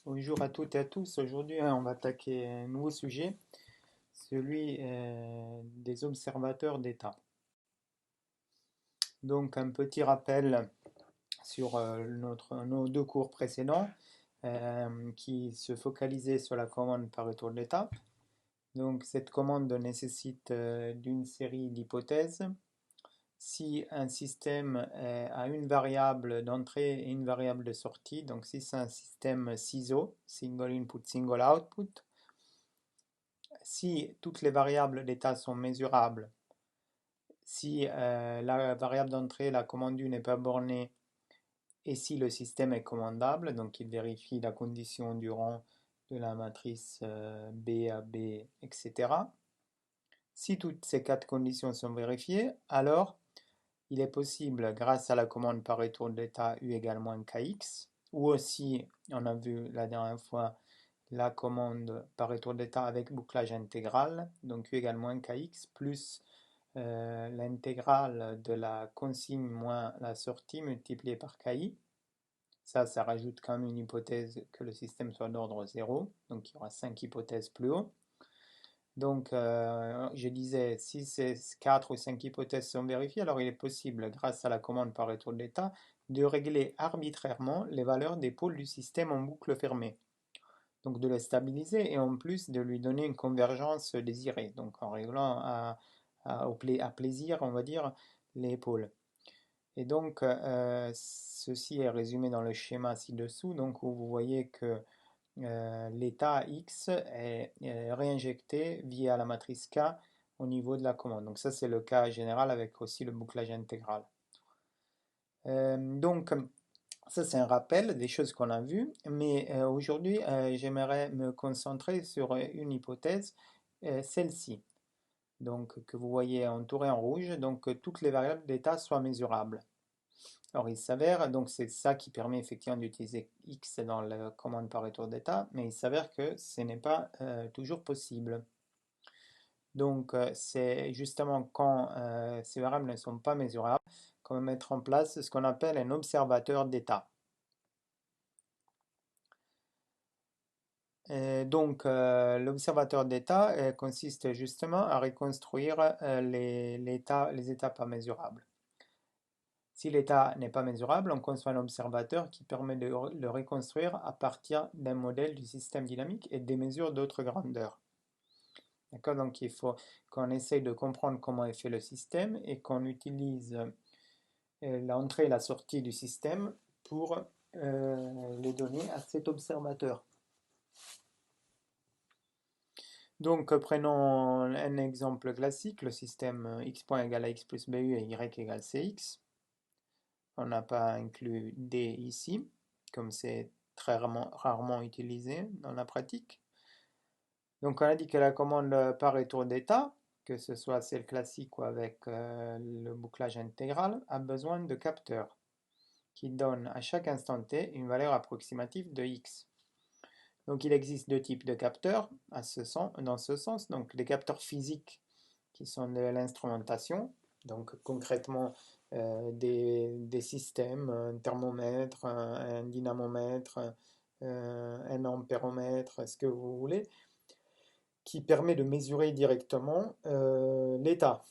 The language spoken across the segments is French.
Bonjour à toutes et à tous. Aujourd'hui, on va attaquer un nouveau sujet, celui des observateurs d'État. Donc, un petit rappel sur nos deux cours précédents qui se focalisaient sur la commande par retour d'étape. Donc, cette commande nécessite d'une série d'hypothèses. Si un système a une variable d'entrée et une variable de sortie, donc si c'est un système CISO, Single Input, Single Output, si toutes les variables d'état sont mesurables, si la variable d'entrée, la commande 1 n'est pas bornée, et si le système est commandable, donc il vérifie la condition du rang de la matrice B à B, etc. Si toutes ces quatre conditions sont vérifiées, alors il est possible, grâce à la commande par retour d'état U égale moins KX, ou aussi, on a vu la dernière fois, la commande par retour d'état avec bouclage intégral, donc U égale moins KX, plus l'intégrale de la consigne moins la sortie multipliée par KI. Ça rajoute quand même une hypothèse que le système soit d'ordre 0, donc il y aura 5 hypothèses plus haut. Donc, je disais, si ces 4 ou 5 hypothèses sont vérifiées, alors il est possible, grâce à la commande par retour d'état, de régler arbitrairement les valeurs des pôles du système en boucle fermée. Donc de les stabiliser et en plus de lui donner une convergence désirée. Donc en réglant à plaisir, on va dire, les pôles. Et donc, ceci est résumé dans le schéma ci-dessous, donc où vous voyez que l'état X est réinjecté via la matrice K au niveau de la commande. Donc ça, c'est le cas général avec aussi le bouclage intégral. Donc, ça, c'est un rappel des choses qu'on a vues, mais aujourd'hui, j'aimerais me concentrer sur une hypothèse, celle-ci, donc que vous voyez entourée en rouge, donc que toutes les variables d'état soient mesurables. Alors, il s'avère, donc c'est ça qui permet effectivement d'utiliser X dans la commande par retour d'état, mais il s'avère que ce n'est pas toujours possible. Donc, c'est justement quand ces variables ne sont pas mesurables qu'on va mettre en place ce qu'on appelle un observateur d'état. Donc, l'observateur d'état consiste justement à reconstruire les états pas mesurables. Si l'état n'est pas mesurable, on conçoit un observateur qui permet de le reconstruire à partir d'un modèle du système dynamique et des mesures d'autres grandeurs. D'accord? Donc, il faut qu'on essaye de comprendre comment est fait le système et qu'on utilise l'entrée et la sortie du système pour les donner à cet observateur. Donc, prenons un exemple classique, le système x point égale à x plus bu et y égale cx. On n'a pas inclus d ici, comme c'est très rarement utilisé dans la pratique. Donc, on a dit que la commande par retour d'état, que ce soit celle classique ou avec le bouclage intégral, a besoin de capteurs qui donnent à chaque instant t une valeur approximative de x. Donc il existe deux types de capteurs dans ce sens. Donc les capteurs physiques qui sont de l'instrumentation, donc concrètement des systèmes, un thermomètre, un dynamomètre, un ampéromètre, ce que vous voulez, qui permet de mesurer directement l'état.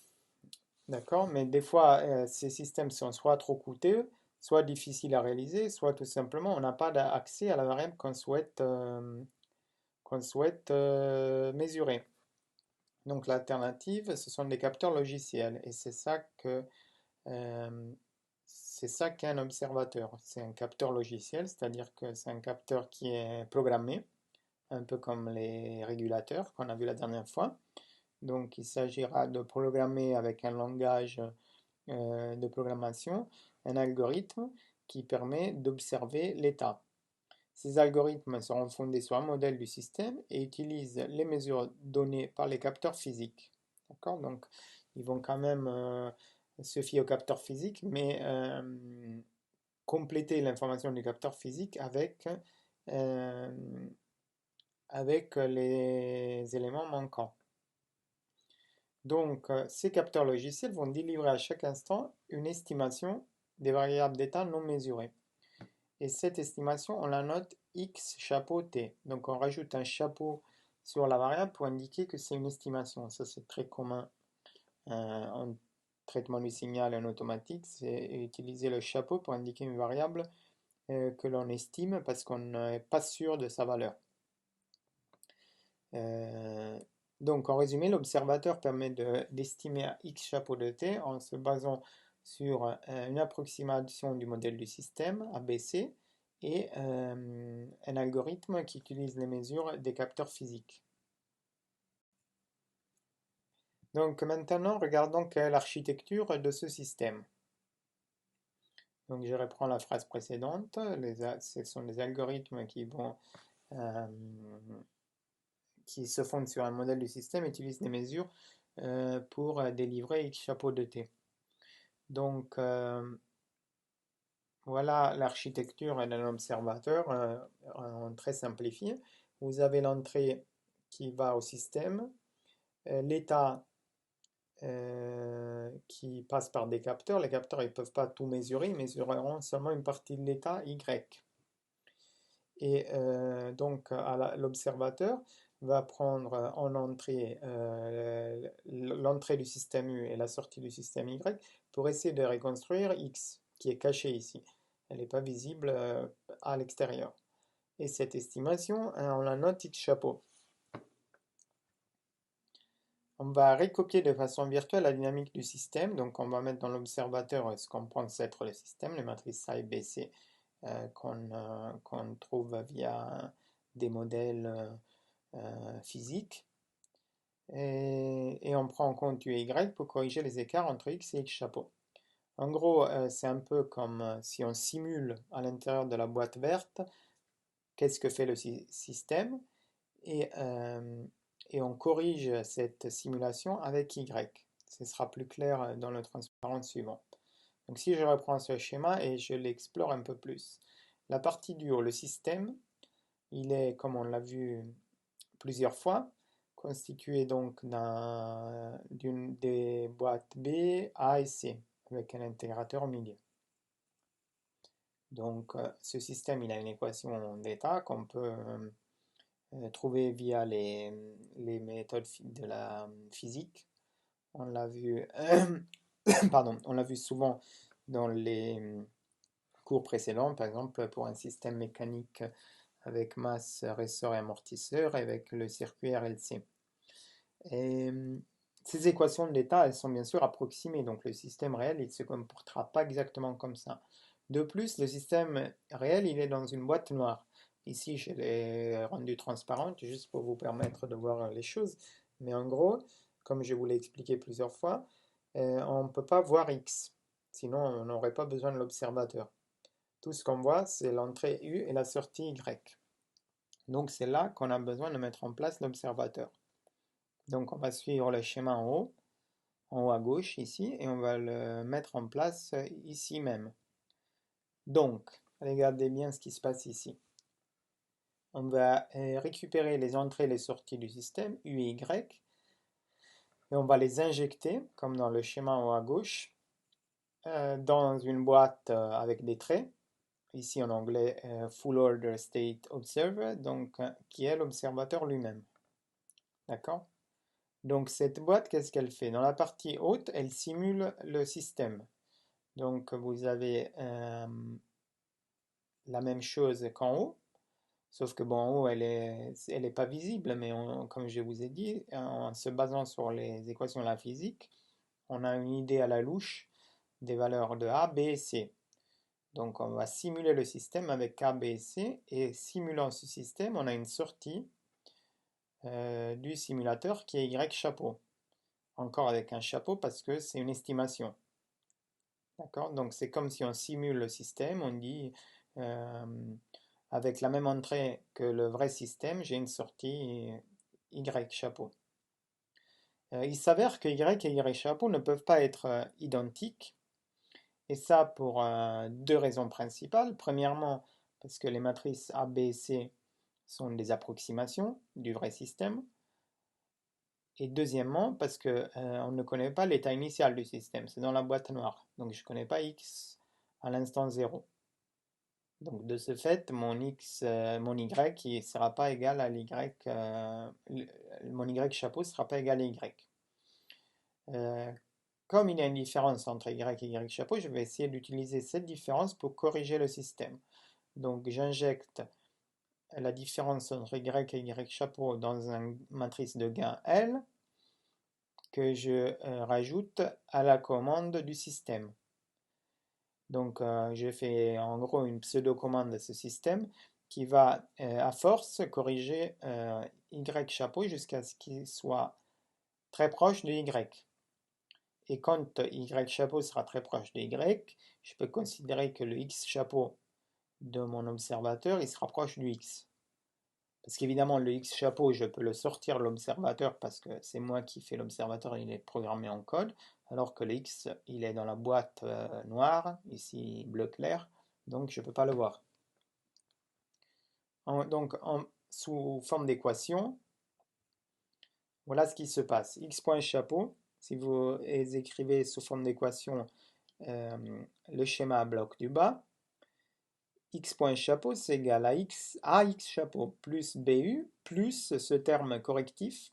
D'accord? Mais des fois, ces systèmes sont soit trop coûteux, soit difficiles à réaliser, soit tout simplement on n'a pas accès à la variable qu'on souhaite mesurer. Donc l'alternative, ce sont des capteurs logiciels. Et euh, c'est ça qu'est un observateur. C'est un capteur logiciel, c'est-à-dire que c'est un capteur qui est programmé, un peu comme les régulateurs qu'on a vu la dernière fois. Donc il s'agira de programmer avec un langage de programmation un algorithme qui permet d'observer l'état. Ces algorithmes seront fondés sur un modèle du système et utilisent les mesures données par les capteurs physiques. D'accord? Donc, ils vont quand même se fier aux capteurs physiques, mais compléter l'information du capteur physique euh, avec les éléments manquants. Donc, ces capteurs logiciels vont délivrer à chaque instant une estimation des variables d'état non mesurées. Et cette estimation, on la note x chapeau t. Donc on rajoute un chapeau sur la variable pour indiquer que c'est une estimation. Ça, c'est très commun en traitement du signal en automatique. C'est utiliser le chapeau pour indiquer une variable que l'on estime parce qu'on n'est pas sûr de sa valeur. Donc en résumé, l'observateur permet d'estimer à x chapeau de t en se basant sur une approximation du modèle du système ABC et un algorithme qui utilise les mesures des capteurs physiques. Donc maintenant, regardons quelle est l'architecture de ce système. Donc je reprends la phrase précédente. Ce sont des algorithmes euh, qui se fondent sur un modèle du système et utilisent des mesures pour délivrer x chapeau de t. Donc voilà l'architecture d'un observateur très simplifié. Vous avez l'entrée qui va au système, l'état qui passe par des capteurs. Les capteurs, ils ne peuvent pas tout mesurer, ils mesureront seulement une partie de l'état Y. Et donc l'observateur va prendre en entrée l'entrée du système U et la sortie du système Y pour essayer de reconstruire X, qui est caché ici. Elle n'est pas visible à l'extérieur. Et cette estimation, on la note X chapeau. On va recopier de façon virtuelle la dynamique du système. Donc on va mettre dans l'observateur ce qu'on pense être le système, les matrices A et B, C, qu'on trouve via des modèles physiques. Et on prend en compte U et Y pour corriger les écarts entre X et X chapeau. En gros, c'est un peu comme si on simule à l'intérieur de la boîte verte qu'est-ce que fait le système et, et on corrige cette simulation avec Y. Ce sera plus clair dans le transparent suivant. Donc si je reprends ce schéma et je l'explore un peu plus. La partie du haut, le système, il est, comme on l'a vu plusieurs fois, constitué donc d'une des boîtes B, A et C, avec un intégrateur au milieu. Donc ce système, il a une équation d'état qu'on peut trouver via les méthodes de la physique. On l'a vu, pardon, on l'a vu souvent dans les cours précédents, par exemple pour un système mécanique avec masse, ressort et amortisseur, avec le circuit RLC. Et ces équations d'état, elles sont bien sûr approximées, donc le système réel, il ne se comportera pas exactement comme ça. De plus, le système réel, il est dans une boîte noire. Ici, je l'ai rendu transparente juste pour vous permettre de voir les choses. Mais en gros, comme je vous l'ai expliqué plusieurs fois, on ne peut pas voir X. Sinon, on n'aurait pas besoin de l'observateur. Tout ce qu'on voit, c'est l'entrée U et la sortie Y. Donc c'est là qu'on a besoin de mettre en place l'observateur. Donc on va suivre le schéma en haut à gauche ici, et on va le mettre en place ici même. Donc, regardez bien ce qui se passe ici. On va récupérer les entrées et les sorties du système, U et Y, et on va les injecter, comme dans le schéma en haut à gauche, dans une boîte avec des traits, ici en anglais Full Order State Observer, donc qui est l'observateur lui-même. D'accord? Donc cette boîte, qu'est-ce qu'elle fait? Dans la partie haute, elle simule le système. Donc vous avez la même chose qu'en haut, sauf que bon, en haut, elle est pas visible, mais comme je vous ai dit, en se basant sur les équations de la physique, on a une idée à la louche des valeurs de A, B et C. Donc on va simuler le système avec A, B et C, et simulant ce système, on a une sortie du simulateur qui est Y chapeau. Encore avec un chapeau parce que c'est une estimation. D'accord? Donc c'est comme si on simule le système, on dit avec la même entrée que le vrai système, j'ai une sortie Y chapeau. Il s'avère que Y et Y chapeau ne peuvent pas être identiques, et ça pour deux raisons principales. Premièrement, parce que les matrices A, B et C sont des approximations du vrai système. Et deuxièmement, parce que on ne connaît pas l'état initial du système, c'est dans la boîte noire. Donc je ne connais pas X à l'instant 0. Donc de ce fait, mon y ne sera pas égal à l'y, mon y chapeau ne sera pas égal à y. Euh, Comme il y a une différence entre y et y chapeau, je vais essayer d'utiliser cette différence pour corriger le système. Donc j'injecte la différence entre y et y chapeau dans une matrice de gain L que je rajoute à la commande du système. Donc je fais en gros une pseudo-commande de ce système qui va à force corriger y chapeau jusqu'à ce qu'il soit très proche de y. Et quand y chapeau sera très proche de y, je peux considérer que le x chapeau de mon observateur il se rapproche du x. Parce qu'évidemment, le X chapeau, je peux le sortir de l'observateur parce que c'est moi qui fais l'observateur, il est programmé en code, alors que le X, il est dans la boîte noire, ici bleu clair, donc je ne peux pas le voir. Sous forme d'équation, voilà ce qui se passe. X.chapeau, si vous écrivez sous forme d'équation le schéma bloc du bas, x.chapeau c'est égal à x chapeau plus bu plus ce terme correctif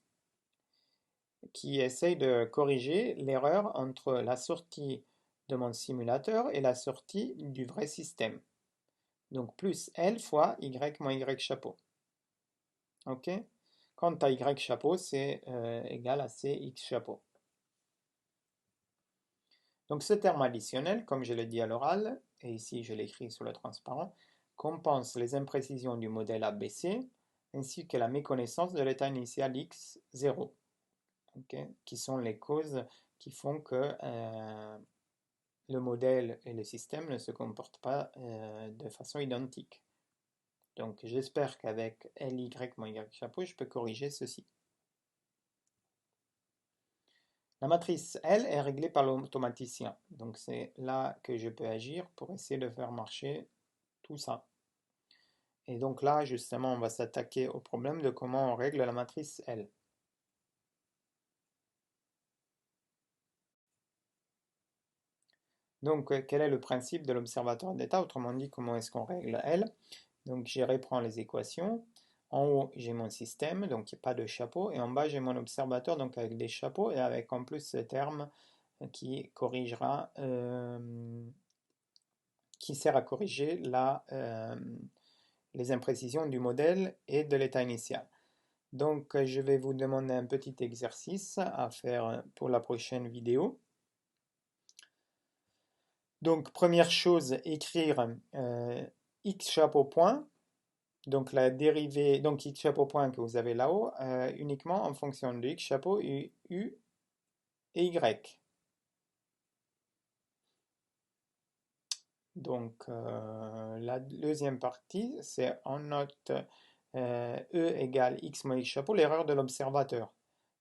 qui essaye de corriger l'erreur entre la sortie de mon simulateur et la sortie du vrai système. Donc plus L fois Y moins Y chapeau. Ok? Quant à Y chapeau, c'est égal à CX chapeau. Donc ce terme additionnel, comme je l'ai dit à l'oral, et ici je l'écris sur le transparent, compense les imprécisions du modèle ABC ainsi que la méconnaissance de l'état initial X0, qui sont les causes qui font que le modèle et le système ne se comportent pas de façon identique. Donc j'espère qu'avec LY moins Y chapeau, je peux corriger ceci. La matrice L est réglée par l'automaticien. Donc c'est là que je peux agir pour essayer de faire marcher tout ça. Et donc là, justement, on va s'attaquer au problème de comment on règle la matrice L. Donc quel est le principe de l'observateur d'état? Autrement dit, comment est-ce qu'on règle L? Donc je reprends les équations. En haut, j'ai mon système, donc il n'y a pas de chapeau. Et en bas, j'ai mon observateur, donc avec des chapeaux et avec en plus ce terme qui corrigera, qui sert à corriger les imprécisions du modèle et de l'état initial. Donc je vais vous demander un petit exercice à faire pour la prochaine vidéo. Donc première chose, écrire x chapeau point. Donc la dérivée, donc x chapeau point que vous avez là-haut, uniquement en fonction de x chapeau, u et y. Donc la deuxième partie, c'est on note e égale x moins x chapeau, l'erreur de l'observateur.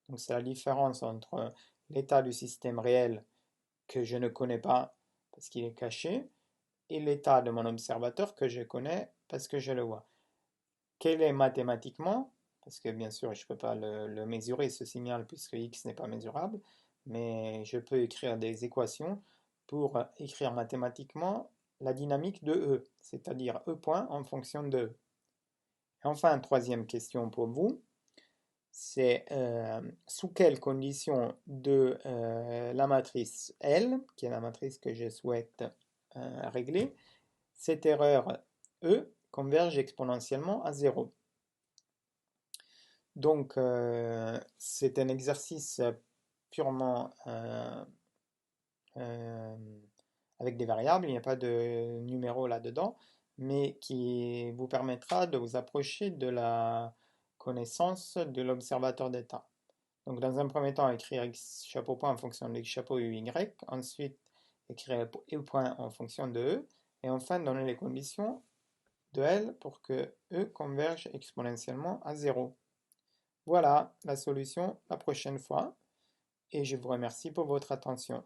Donc c'est la différence entre l'état du système réel que je ne connais pas parce qu'il est caché et l'état de mon observateur que je connais parce que je le vois. Quel est mathématiquement, parce que bien sûr je ne peux pas le mesurer ce signal puisque x n'est pas mesurable, mais je peux écrire des équations pour écrire mathématiquement la dynamique de E, c'est-à-dire E point en fonction de E. Et enfin, troisième question pour vous, c'est sous quelles conditions de la matrice L, qui est la matrice que je souhaite régler, cette erreur E converge exponentiellement à 0. Donc, c'est un exercice purement avec des variables, il n'y a pas de numéro là-dedans, mais qui vous permettra de vous approcher de la connaissance de l'observateur d'état. Donc, dans un premier temps, écrire x chapeau point en fonction de x chapeau et y, ensuite écrire e point en fonction de e, et enfin donner les conditions de L pour que e converge exponentiellement à 0. Voilà la solution la prochaine fois et je vous remercie pour votre attention.